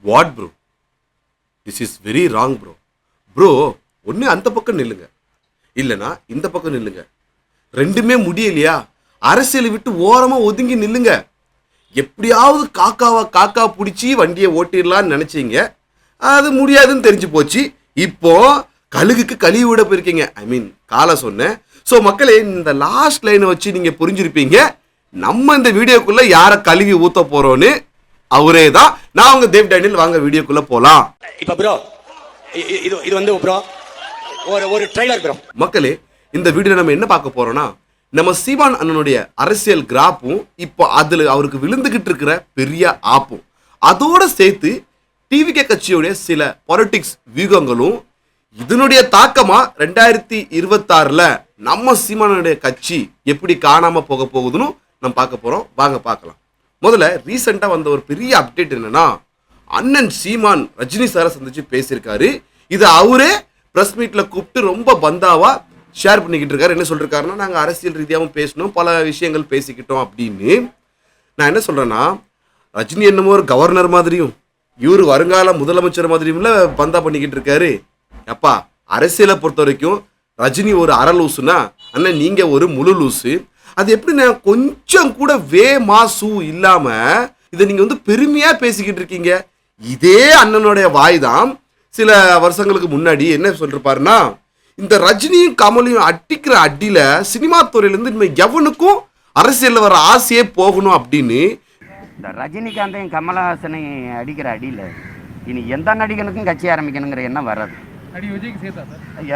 What bro, this is very wrong bro. Bro ஒன்று அந்த பக்கம் நில்லுங்க, இல்லைனா இந்த பக்கம் நில்லுங்க. ரெண்டுமே முடியலையா அரசியலை விட்டு ஓரமாக ஒதுங்கி நில்லுங்க. எப்படியாவது காக்கா பிடிச்சி வண்டியை ஓட்டிடலான்னு நினச்சிங்க, அது முடியாதுன்னு தெரிஞ்சு போச்சு. இப்போ கழுகுக்கு கழுவி விட போயிருக்கீங்க. ஐ மீன் காலை சொன்னேன். ஸோ மக்களே, இந்த லாஸ்ட் லைனை வச்சு நீங்கள் புரிஞ்சிருப்பீங்க நம்ம இந்த வீடியோக்குள்ளே யாரை கழுவி ஊற்ற போகிறோன்னு. அவரே தான். நான் உங்க தேவ் டேனியல். வாங்க வீடியோக்குள்ள போலாம். இப்ப ப்ரோ இது வந்து ப்ரோ ஒரு ட்ரைலர் ப்ரோ. மக்களே, இந்த வீடியோல நம்ம என்ன பார்க்க போறோம்னா, நம்ம சீமான் அண்ணனுடைய அரசியல் கிராப்பும் இப்போ அதுல அவருக்கு விழுந்துகிட்டு இருக்கிற பெரிய ஆப்பும், அதோட சேர்த்து டிவிகே கட்சியுடைய சில பாலிடிக்ஸ் வியூகங்களும், இதனுடைய தாக்கமா 2026ல நம்ம சீமானுடைய கட்சி எப்படி காணாம போக போகுதுன்னு நம்ம பார்க்க போறோம். வாங்க பார்க்கலாம். முதல்ல ரீசெண்டா வந்த ஒரு பெரிய அப்டேட் என்னன்னா, அண்ணன் சீமான் ரஜினி சாரை சந்திச்சு பேசியிருக்காரு. இது அவரே பிரஸ் மீட்ல கூப்பிட்டு ரொம்ப பந்தாவா ஷேர் பண்ணிக்கிட்டு இருக்காரு. என்ன சொல்லிருக்காருன்னா, நாங்கள் அரசியல் ரீதியாகவும் பேசணும், பல விஷயங்கள் பேசிக்கிட்டோம் அப்படின்னு. நான் என்ன சொல்றேன்னா, ரஜினி என்னமோ ஒரு கவர்னர் மாதிரியும் இவர் வருங்கால முதலமைச்சர் மாதிரியும்ல பந்தா பண்ணிக்கிட்டு இருக்காரு. அப்பா, அரசியலை பொறுத்த வரைக்கும் ரஜினி ஒரு அரை லூசுனா, அண்ணன் நீங்க ஒரு முழு லூசு. அது எப்படின்னா, கொஞ்சம் கூட மாசு இல்லாம இதை நீங்க வந்து பெருமையா பேசிக்கிட்டு இருக்கீங்க. இதே அண்ணனுடைய வாய் தான் சில வருஷங்களுக்கு முன்னாடி என்ன சொல்லிருப்பாருன்னா, இந்த ரஜினியும் கமலையும் அடிக்கிற அடியில சினிமா துறையிலிருந்து இனிமே எவனுக்கும் அரசியல் வர ஆசையே போகணும் அப்படின்னு. இந்த ரஜினிகாந்தையும் கமலஹாசனை அடிக்கிற அடியில் இனி எந்த நடிகனுக்கும் கட்சி ஆரம்பிக்கணுங்கிற எண்ணம் வராது.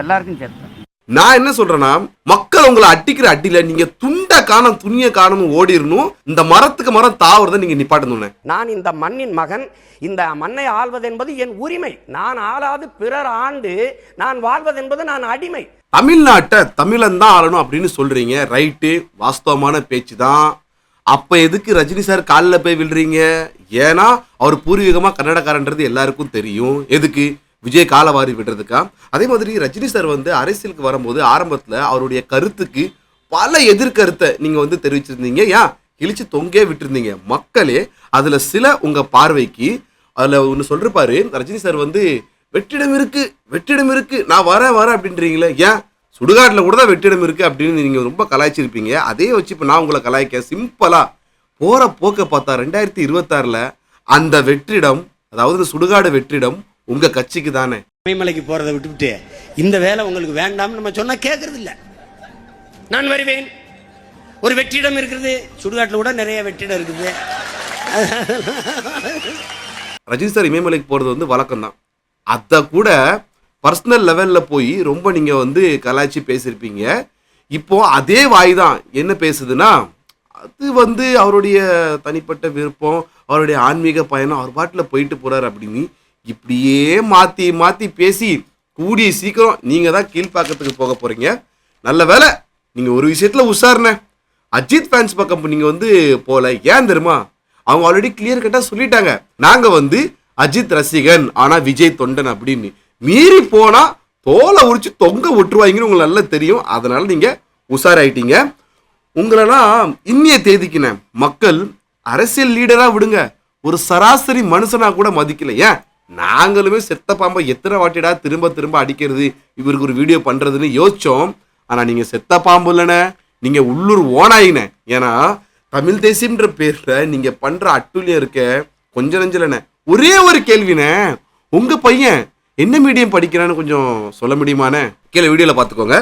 எல்லாருக்கும் சேர்த்து நான் என்ன சொல்றேன்னா, மக்கள் உங்களை அடிக்கிற அடியில நீங்க துண்டை காணும் துணியை காணும் ஓடிடணும். இந்த மரத்துக்கு மரம் தாவறதை நீங்க நிப்பாட்டணும். நான் இந்த மண்ணின் மகன், இந்த மண்ணை ஆள்வது என்பது என் உரிமை. நான் ஆளாது பிறர் ஆண்டு நான் வாழ்வது என்பது நான் அடிமை. தமிழ்நாட்டை தமிழன் தான் ஆளணும் அப்படின்னு சொல்றீங்க. ரைட்டு, வாஸ்தவமான பேச்சு தான். அப்ப எதுக்கு ரஜினி சார் காலில் போய் விழுறீங்க? ஏன்னா அவர் பூர்வீகமா கன்னடக்காரன்றது எல்லாருக்கும் தெரியும். எதுக்கு? விஜய் காலவாரி விடுறதுக்கா? அதே மாதிரி ரஜினி சார் வந்து அரசியலுக்கு வரும்போது ஆரம்பத்தில் அவருடைய கருத்துக்கு பல எதிர்கருத்தை நீங்க வந்து தெரிவிச்சிருந்தீங்க. ஏன் கிழிச்சு தொங்கே விட்டுருந்தீங்க. மக்களே, அதுல சில உங்க பார்வைக்கு அதுல ஒன்று சொல்லிருப்பாரு, ரஜினி சார் வந்து வெற்றிடம் இருக்கு நான் வரேன் அப்படின்றீங்களே, ஏன் சுடுகாட்டில் கூட தான் வெற்றிடம் இருக்கு அப்படின்னு நீங்க ரொம்ப கலாய்ச்சிருப்பீங்க. அதே வச்சு இப்போ நான் உங்களை கலாய்க்க சிம்பிளா போற போக்க பார்த்தா 2026ல அந்த வெற்றிடம், அதாவது சுடுகாடு வெற்றிடம் உங்க கட்சிக்கு தானே. மேமலைக்கு போறதை விட்டுவிட்டு இந்த வேலை உங்களுக்கு வேண்டாம்னு நம்ம சொன்னா கேட்கறது இல்ல. நான் வருவேன். ஒரு வெற்றிடம் இருக்குது, சுடுகாட்டில் கூட நிறைய வெற்றிடம் இருக்குது. ரஜினி சார் இமயமலைக்கு போறது வந்து வழக்கம் தான். அதை கூட பர்சனல் லெவல்ல போய் ரொம்ப நீங்க வந்து கலாய்ச்சி பேசியிருப்பீங்க. இப்போ அதே வாய் தான் என்ன பேசுதுன்னா, அது வந்து அவருடைய தனிப்பட்ட விருப்பம், அவருடைய ஆன்மீக பயணம், அவர் பாட்டில் போயிட்டு போறாரு அப்படின்னு இப்படியே மாத்தி பேசி கூடிய சீக்கிரம் நீங்க தான் கீழ்பாக்கத்துக்கு போக போறீங்க. நல்ல வேலை நீங்க ஒரு விஷயத்துல உஷாருன. அஜித் ஃபேன்ஸ் பக்கம் நீங்க வந்து போல. ஏன் தெரியுமா? அவங்க ஆல்ரெடி கிளியர் கட்டா சொல்லிட்டாங்க, நாங்க வந்து அஜித் ரசிகன் ஆனா விஜய் தொண்டன் அப்படின்னு. மீறி போனா தோலை உரிச்சு தொங்க விட்டுருவாங்கன்னு உங்களுக்கு நல்லா தெரியும். அதனால நீங்க உஷாராயிட்டீங்க. உங்களெல்லாம் இன்னைய தேதிக்கின மக்கள் அரசியல் லீடரா விடுங்க, ஒரு சராசரி மனுஷனா கூட மதிக்கல. ஏன் நாங்களுமே செத்த பாம்பை எத்தனை வாட்டிடா திரும்ப அடிக்கிறது, இவருக்கு ஒரு வீடியோ பண்றதுன்னு யோசிச்சோம். ஆனா நீங்க செத்த பாம்பு இல்லைண்ணே, நீங்க உள்ளூர் ஓனாயின. ஏன்னா தமிழ் தேசியம்ன்ற பேர்ல நீங்க பண்ற அட்டுலியம் இருக்க கொஞ்சம் நெஞ்சலண்ணே. ஒரே ஒரு கேள்வினே, உங்க பையன் என்ன மீடியம் படிக்கிறான்னு கொஞ்சம் சொல்ல முடியுமாண்ணே? கீழே வீடியோல பாத்துக்கோங்க.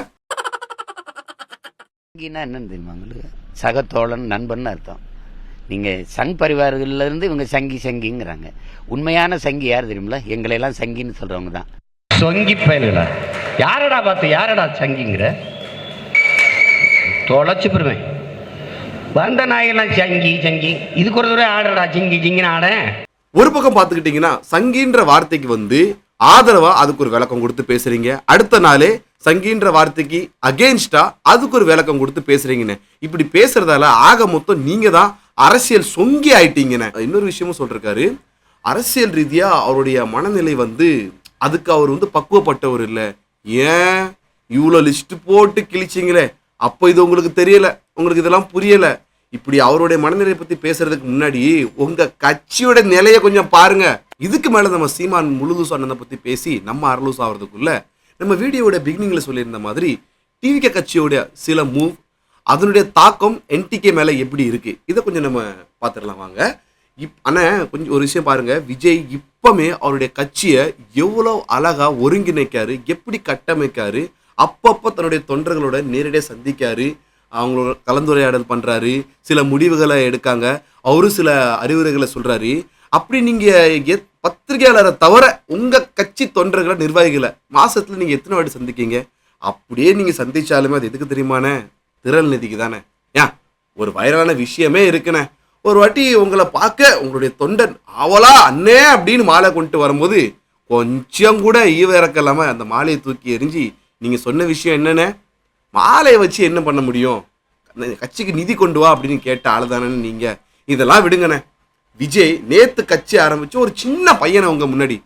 என்னன்னு தெரியுமா உங்களுக்கு? சகத்தோழன் நண்பன் அர்த்தம். நீங்கள் சங் பரிவாரங்கள்ல இருந்து இவங்க சங்கிங்கிறாங்க. உண்மையான சங்கி யார் தெரியுமில்ல? எங்களையெல்லாம் சங்கின்னு சொல்கிறவங்க தான். சொங்கி பயல்களா? யாரடா பார்த்து யாரடா சங்கிங்கிற? தொலைச்சு போடுவேன். வந்த நாயெல்லாம் சங்கி இதுக்கு ஒரு தடவை ஆடுறா ஜிங்கின்னு ஆட. ஒரு பக்கம் பார்த்துக்கிட்டீங்கன்னா சங்கின்ற வார்த்தைக்கு வந்து ஆதரவா அதுக்கு ஒரு விளக்கம் கொடுத்து பேசுறீங்க. அடுத்த நாளே சங்கின்ற வார்த்தைக்கு அகெயின்ஸ்டா அதுக்கு ஒரு விளக்கம் கொடுத்து பேசுறீங்கன்னு. இப்படி பேசுறதால ஆக மொத்தம் நீங்க தான் அரசியல் சொங்கி ஆயிட்டீங்கன்னு. இன்னொரு விஷயமும் சொல்றாரு, அரசியல் ரீதியா அவருடைய மனநிலை வந்து அதுக்கு அவர் வந்து பக்குவப்பட்டவர் இல்லை. ஏன் இவ்வளோ லிஸ்ட் போட்டு கிழிச்சிங்களே, அப்போ இது உங்களுக்கு தெரியல, உங்களுக்கு இதெல்லாம் புரியல. இப்படி அவருடைய மனநிலையை பத்தி பேசுறதுக்கு முன்னாடி உங்க கட்சியோட நிலையை கொஞ்சம் பாருங்க. இதுக்கு மேல நம்ம சீமான் முழுலூஸ் அண்ணனை பத்தி பேசி நம்ம அரலூஸ் ஆகிறதுக்குள்ள நம்ம வீடியோவோட பிகினிங்ல சொல்லியிருந்த மாதிரி டிவிகே கட்சியோட சில மூவ், அதனுடைய தாக்கம் என்டிகே மேல எப்படி இருக்கு, இதை கொஞ்சம் நம்ம பார்த்துடலாம் வாங்க. ஆனா கொஞ்சம் ஒரு விஷயம் பாருங்க, விஜய் இப்பமே அவருடைய கட்சியை எவ்வளவு அழகா ஒருங்கிணைக்காரு, எப்படி கட்டமைக்காரு, அப்பப்போ தன்னுடைய தொண்டர்களோட நேரடியாக சந்திக்காரு, அவங்களோட கலந்துரையாடல் பண்றாரு, சில முடிவுகளை எடுக்காங்க, அவரும் சில அறிவுரைகளை சொல்றாரு. அப்படி நீங்க பத்திரிகையாளரை தவிர உங்க கட்சி தொண்டர்களை நிர்வாகிகளை மாசத்துல நீங்க எத்தனை வாட்டி சந்திக்கீங்க? அப்படியே நீங்க சந்திச்சாலுமே அது எதுக்கு தெரியுமாண்ணே? திரள் நிதிக்கு தானே. ஏன் ஒரு வைரலான விஷயமே இருக்குண்ணே, ஒரு வாட்டி உங்களை பார்க்க உங்களுடைய தொண்டன் அவளா அண்ணே அப்படின்னு மாலை கொண்டு வரும்போது கொஞ்சம் கூட ஈவ இறக்க இல்லாம அந்த மாலையை தூக்கி எறிஞ்சி நீங்க சொன்ன விஷயம் என்னென்ன, மாலையை வச்சு என்ன பண்ண முடியும், கட்சிக்கு நிதி கொண்டு வா அப்படின்னு கேட்ட ஆளு தானே நீங்க. இதெல்லாம் விடுங்கண்ணே. விஜய் நேத்து கட்சி ஆரம்பிச்சு ஒரு சின்ன பையனை உங்க முன்னாடி,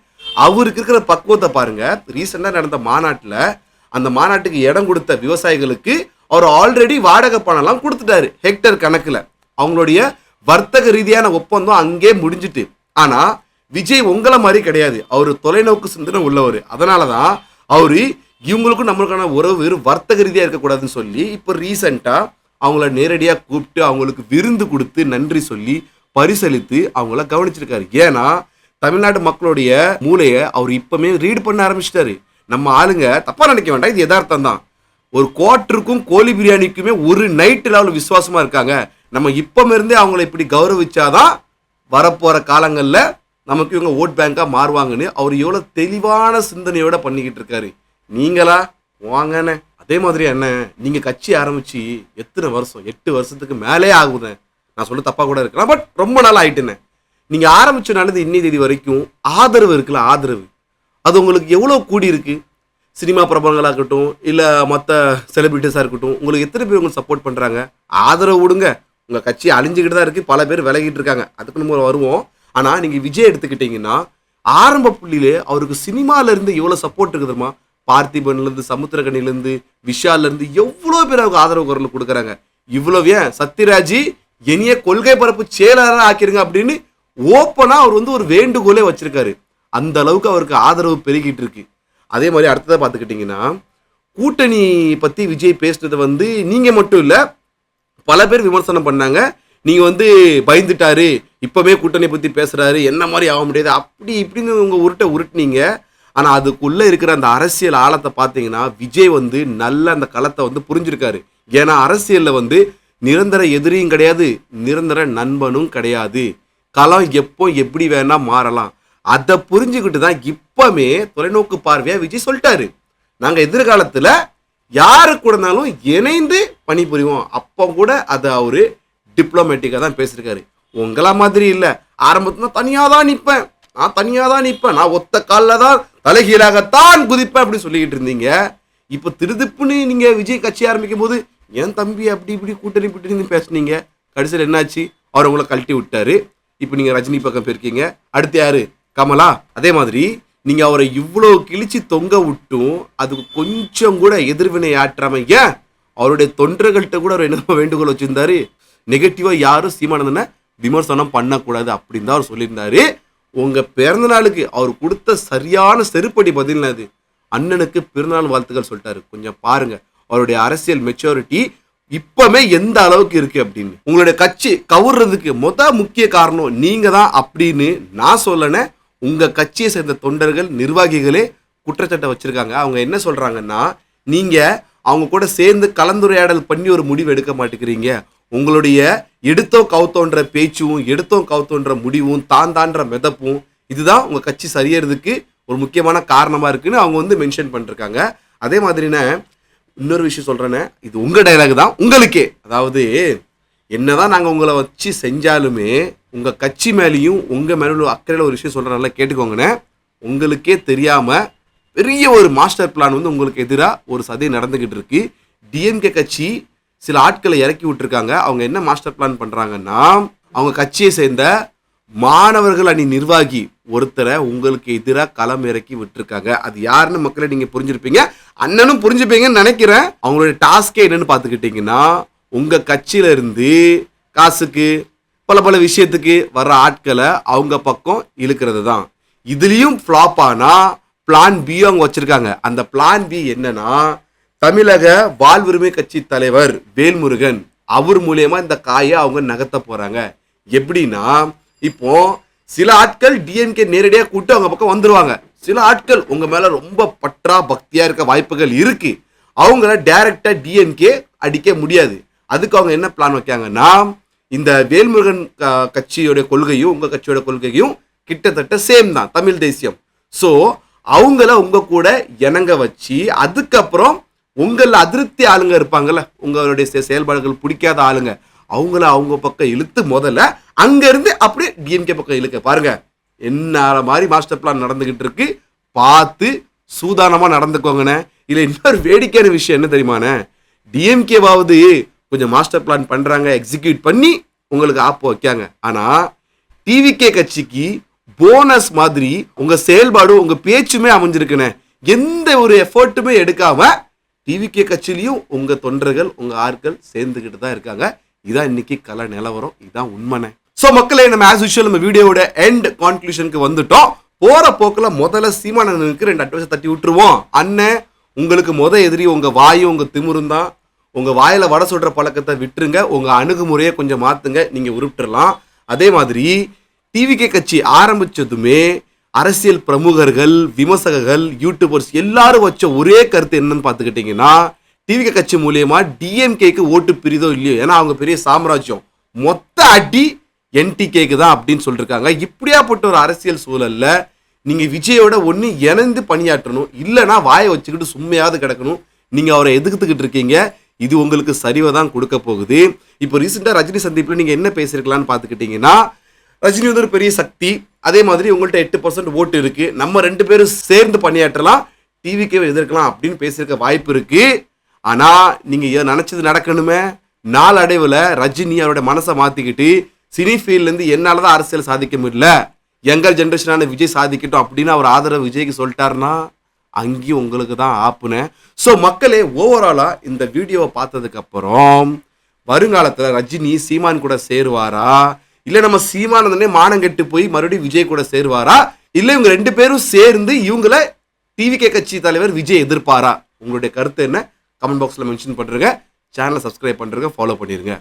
அவருக்கு இருக்கிற பக்குவத்தை பாருங்க. ரீசெண்டா நடந்த மாநாட்டுல அந்த மாநாட்டுக்கு இடம் கொடுத்த விவசாயிகளுக்கு அவர் ஆல்ரெடி வாடகை பணம்லாம் கொடுத்துட்டாரு ஹெக்டர் கணக்குல. அவங்களுடைய வர்த்தக ரீதியான ஒப்பந்தம் அங்கே முடிஞ்சிட்டு. ஆனா விஜய் உங்களை மாதிரி கிடையாது, அவரு தொலைநோக்கு சிந்தனை உள்ளவர். அதனாலதான் அவரு இவங்களுக்கும் நம்மளுக்கான உறவு வெறும் வர்த்தக ரீதியா இருக்கக்கூடாதுன்னு சொல்லி இப்போ ரீசெண்டா அவங்கள நேரடியா கூப்பிட்டு அவங்களுக்கு விருந்து கொடுத்து நன்றி சொல்லி பரிசளித்து அவங்கள கவனிச்சிருக்காரு. ஏன்னா தமிழ்நாட்டு மக்களுடைய மூளையை அவர் இப்பவுமே ரீட் பண்ண ஆரம்பிச்சிட்டாரு. நம்ம ஆளுங்க தப்பா நினைக்க வேண்டாம், இது யதார்த்தம் தான். ஒரு குவார்ட்டருக்கும் கோழி பிரியாணிக்குமே ஒரு நைட்டு லெவல் விசுவாசமா இருக்காங்க. நம்ம இப்ப இருந்தே அவங்களை இப்படி கௌரவிச்சாதான் வரப்போற காலங்கள்ல நமக்கு இவங்க ஓட் பேங்கா மாறுவாங்கன்னு அவர் எவ்வளவு தெளிவான சிந்தனையோட பண்ணிக்கிட்டு இருக்காரு. நீங்களா வாங்கண்ணே. அதே மாதிரி என்ன, நீங்க கட்சி ஆரம்பிச்சு எத்தனை வருஷம், 8 வருஷத்துக்கு மேலே ஆகுது. நான் சொல்ல தப்பா கூட இருக்கலாம், பட் ரொம்ப நாள் ஆயிட்டுன்னு. நீங்க ஆரம்பிச்ச நாள் இன்னி தேதி வரைக்கும் ஆதரவு இருக்குல்ல, ஆதரவு அது உங்களுக்கு எவ்வளவு கூடி இருக்கு. சினிமா பிரபலங்களாக இருக்கட்டும், இல்ல மற்ற செலிபிரிட்டிஸா இருக்கட்டும், உங்களுக்கு எத்தனை பேர் உங்களுக்கு சப்போர்ட் பண்றாங்க? ஆதரவு விடுங்க, உங்க கட்சி அழிஞ்சுக்கிட்டு தான் இருக்கு, பல பேர் விலகிட்டு இருக்காங்க, அதுக்கு நம்ம வருவோம். ஆனா நீங்க விஜய் எடுத்துக்கிட்டீங்கன்னா ஆரம்ப புள்ளியிலே அவருக்கு சினிமால இருந்து எவ்வளவு சப்போர்ட் இருக்குதுமா. பார்த்திபன்ல இருந்து, சமுத்திரகனில இருந்து, விஷால்ல இருந்து எவ்வளவு பேர் அவங்க ஆதரவு குரல் கொடுக்குறாங்க. இவ்வளவு ஏன் சத்யராஜ் இனிய கொள்கை பரப்பு செயலாளராக ஆக்கிருங்க அப்படின்னு ஓப்பனா அவர் ஒரு வேண்டுகோளே வச்சிருக்காரு. அந்த அளவுக்கு அவருக்கு ஆதரவு பெருகிட்டு இருக்கு. அதே மாதிரி அடுத்ததை பார்த்துக்கிட்டிங்கன்னா கூட்டணி பத்தி விஜய் பேசுனதை நீங்க மட்டும் இல்ல பல பேர் விமர்சனம் பண்ணாங்க. நீங்க பயந்துட்டாரு, இப்பவே கூட்டணி பத்தி பேசுறாரு, என்ன மாதிரி ஆக முடியாது அப்படி இப்படின்னு உங்க உருட்டுனீங்க. ஆனா அதுக்குள்ள இருக்கிற அந்த அரசியல் ஆழத்தை பார்த்தீங்கன்னா விஜய் நல்ல அந்த களத்தை புரிஞ்சிருக்காரு. ஏன்னா அரசியல்ல நிரந்தர எதிரியும் கிடையாது, நிரந்தர நண்பனும் கிடையாது. களம் எப்போ எப்படி வேணா மாறலாம். அதை புரிஞ்சுக்கிட்டு தான் இப்பமே தொலைநோக்கு பார்வையா விஜய் சொல்லிட்டாரு, நாங்க எதிர்காலத்துல யாரு கூடனாலும் இணைந்து பணிபுரிவோம். அப்போ கூட அதை அவரு டிப்ளமேட்டிக்கா தான் பேசியிருக்காரு. உங்களா மாதிரி இல்ல, ஆரம்பத்துல தனியாதான் நிப்பேன், நான் ஒத்த காலில் தான் தலைகீழாகத்தான் குதிப்பேன் அப்படி சொல்லிக்கிட்டு இருந்தீங்க. இப்ப திருதிப்புன்னு நீங்க விஜய் கட்சி ஆரம்பிக்கும் போது என் தம்பி அப்படி இப்படி கூட்டணி பேசுனீங்க. கடைசியில் என்னாச்சு? அவர் உங்களை கழட்டி விட்டாரு. இப்ப நீங்க ரஜினி பக்கம் போயிருக்கீங்க. அடுத்து யாரு? கமலா. அதே மாதிரி நீங்க அவரை இவ்வளவு கிழிச்சு தொங்க விட்டும் அதுக்கு கொஞ்சம் கூட எதிர்வினை ஆற்றாம ஏன் அவருடைய தொண்டர்கள்ட்ட கூட அவர் என்ன வேண்டுகோள் வச்சிருந்தாரு, நெகட்டிவா யாரும் சீமானந்தனை விமர்சனம் பண்ணக்கூடாது அப்படின்னு தான் அவர் சொல்லியிருந்தாரு. உங்க பிறந்த நாளுக்கு அவர் கொடுத்த சரியான செருப்படி பதில் அது. அண்ணனுக்கு பிறந்தநாள் வாழ்த்துக்கள் சொல்லிட்டாரு. கொஞ்சம் பாருங்க அவருடைய அரசியல் மெச்சூரிட்டி இப்பமே எந்த அளவுக்கு இருக்கு அப்படின்னு. உங்களுடைய கட்சி கவுறதுக்கு முக்கிய காரணம் நீங்க தான் அப்படின்னு நான் சொல்லன, உங்க கட்சியை சேர்ந்த தொண்டர்கள் நிர்வாகிகளே குற்றச்சாட்டை வச்சிருக்காங்க. அவங்க என்ன சொல்றாங்கன்னா, நீங்க அவங்க கூட சேர்ந்து கலந்துரையாடல் பண்ணி ஒரு முடிவு எடுக்க மாட்டேங்கிறீங்க. உங்களுடைய எடுத்தோம் கவுத்தோன்ற பேச்சும் எடுத்தோம் கவுத்தோன்ற முடிவும் தான்ற மிதப்பும் இதுதான் உங்க கட்சி சரியறதுக்கு ஒரு முக்கியமான காரணமா இருக்குன்னு அவங்க மென்ஷன் பண்ணிருக்காங்க. அதே மாதிரின இன்னொரு விஷயம் சொல்றேன்னு, இது உங்க டைலாக் தான் உங்களுக்கே. அதாவது என்னதான் நாங்க உங்களை வச்சு செஞ்சாலுமே உங்க கட்சி மேலேயும் உங்க மேலும் அக்கறையில ஒரு விஷயம் சொல்றேன், நல்லா கேட்டுக்கோங்கண்ணே. உங்களுக்கே தெரியாம பெரிய ஒரு மாஸ்டர் பிளான் உங்களுக்கு எதிராக ஒரு சதி நடந்துகிட்டு இருக்கு. டிஎம்கே கட்சி சில ஆட்களை இறக்கி விட்டுருக்காங்க. அவங்க என்ன மாஸ்டர் பிளான் பண்றாங்கன்னா, அவங்க கட்சியை சேர்ந்த மாணவர்கள் அணி நிர்வாகி ஒருத்தரை உங்களுக்கு எதிராக களம் இறக்கி விட்டுருக்காங்க. அது யாருன்னு மக்களை நீங்க புரிஞ்சிருப்பீங்க, அண்ணனும் புரிஞ்சுப்பீங்கன்னு நினைக்கிறேன். அவங்களுடைய டாஸ்கே என்னன்னு பார்த்துக்கிட்டீங்கன்னா, உங்க கட்சியில இருந்து காசுக்கு பல விஷயத்துக்கு வர்ற ஆட்களை அவங்க பக்கம் இழுக்கிறது தான். இதுலயும் ஃப்ளாப் ஆனா பிளான் பி அவங்க வச்சிருக்காங்க. அந்த பிளான் பி என்னன்னா, தமிழக வாழ்வுரிமை கட்சி தலைவர் வேல்முருகன் அவர் மூலியமா இந்த காயை அவங்க நகர்த்த போறாங்க. எப்படின்னா, இப்போ சில ஆட்கள் டிஎம்கே நேரடியா கூட்டு அவங்க பக்கம் வந்துருவாங்க. சில ஆட்கள் உங்க மேல ரொம்ப பற்றா பக்தியா இருக்க வாய்ப்புகள் இருக்கு. அவங்கள டைரக்டா டிஎம்கே அடிக்க முடியாது. அதுக்கு அவங்க என்ன பிளான் வைக்காங்கன்னா, இந்த வேல்முருகன் கட்சியோட கொள்கையும் உங்க கட்சியோட கொள்கையும் கிட்டத்தட்ட சேம் தான், தமிழ் தேசியம். ஸோ அவங்கள உங்க கூட இணங்க வச்சு, அதுக்கப்புறம் உங்கள அதிருப்தி ஆளுங்க இருப்பாங்கல்ல, உங்களுடைய செயல்பாடுகள் பிடிக்காத ஆளுங்க, அவங்கள அவங்க பக்கம் இழுத்து முதல்ல அங்க இருந்து அப்படியே டிஎம்கே பக்கம் இழுக்க பாருங்க. என்ன மாதிரி மாஸ்டர் பிளான் நடந்துகிட்டு இருக்கு, பார்த்து சூதானமா நடந்துக்கோங்கண்ணே. இல்ல இன்னொரு வேடிக்கையான விஷயம் என்ன தெரியுமாண்ணே, டிஎம்கேவாவது கொஞ்சம் மாஸ்டர் பிளான் பண்றாங்க, எக்ஸிக்யூட் பண்ணி உங்களுக்கு ஆப்பு வைக்காங்க. ஆனா டிவிகே கட்சிக்கு போனஸ் மாதிரி உங்க செயல்பாடு உங்க பேச்சுமே அமைஞ்சிருக்குண்ணே. எந்த ஒரு எஃபர்ட்டுமே எடுக்காம டிவிகே கட்சியிலையும் உங்க தொண்டர்கள் உங்க ஆட்கள் சேர்ந்துகிட்டு தான் இருக்காங்க. இதான் இன்னைக்கு கல நிலவரம், இதான் உண்மைண்ணே. ஸோ மக்களே, நம்ம ஆஸ் யூஷுவல் நம்ம வீடியோட எண்ட் கான்க்ளூஷனுக்கு வந்துட்டோம். போற போக்குல முதல்ல சீமானனுக்கு 2 அட்வைஸ் தட்டி விட்டுருவோம். அண்ணன், உங்களுக்கு எதிரி உங்க வாயும் உங்க திமிரும் தான். உங்க வாயில வடை சொல்ற பழக்கத்தை விட்டுருங்க, உங்க அணுகுமுறையை கொஞ்சம் மாத்துங்க, நீங்க உருப்பிட்டுலாம். அதே மாதிரி டிவிகே கட்சி ஆரம்பிச்சதுமே அரசியல் பிரமுகர்கள், விமர்சகர்கள், யூடியூபர்ஸ் எல்லாரும் வச்ச ஒரே கருத்து என்னன்னு பார்த்துக்கிட்டீங்கன்னா, டிவிகே கட்சி மூலியமா டிஎம்கேக்கு ஓட்டு பிரிதோ இல்லையோ, ஏன்னா அவங்க பெரிய சாம்ராஜ்யம், மொத்த அடி என்டிகேக்கு தான் அப்படின்னு சொல்லிருக்காங்க. இப்படியாப்பட்ட ஒரு அரசியல் சூழல்ல நீங்க விஜயோட ஒன்று இணைந்து பணியாற்றணும், இல்லைன்னா வாயை வச்சுக்கிட்டு சும்மையாவது கிடக்கணும். நீங்க அவரை எதுக்குத்துக்கிட்டு இருக்கீங்க, இது உங்களுக்கு சரிவை தான் கொடுக்க போகுது. இப்போ ரீசெண்டாக ரஜினி சந்திப்பில் நீங்க என்ன பேசியிருக்கலாம்னு பார்த்துக்கிட்டீங்கன்னா, ரஜினி வந்து ஒரு பெரிய சக்தி, அதே மாதிரி உங்கள்கிட்ட 8% ஓட்டு இருக்கு, நம்ம 2 பேரும் சேர்ந்து பணியாற்றலாம், டிவிக்கே எதிர்க்கலாம் அப்படின்னு பேசியிருக்க வாய்ப்பு இருக்கு. ஆனா நீங்க நினைச்சது நடக்கணுமே. நாளடைவில் ரஜினி அவரோட மனசை மாத்திக்கிட்டு சினி ஃபீல்ட்லேருந்து என்னால தான் அரசியல் சாதிக்க முடியல, எங்கள் ஜென்ரேஷனான விஜய் சாதிக்கட்டும் அப்படின்னு அவர் ஆதரவு விஜய்க்கு சொல்லிட்டாருன்னா அங்கேயும் உங்களுக்கு தான் ஆப்புனேன். ஸோ மக்களே, ஓவராலா இந்த வீடியோவை பார்த்ததுக்கு அப்புறம் வருங்காலத்தில் ரஜினி சீமான் கூட சேருவாரா, இல்லை நம்ம சீமானந்தனே மானம் கெட்டு போய் மறுபடியும் விஜய் கூட சேருவாரா, இல்லை இவங்க 2 பேரும் சேர்ந்து இவங்கள டிவிகே கட்சி தலைவர் விஜய் எதிர்ப்பாரா? உங்களுடைய கருத்து என்ன? கமெண்ட் பாக்ஸில் மென்ஷன் பண்ணுறேங்க. சேனலை சப்ஸ்கிரைப் பண்ணுறேங்க, ஃபாலோ பண்ணிடுங்க.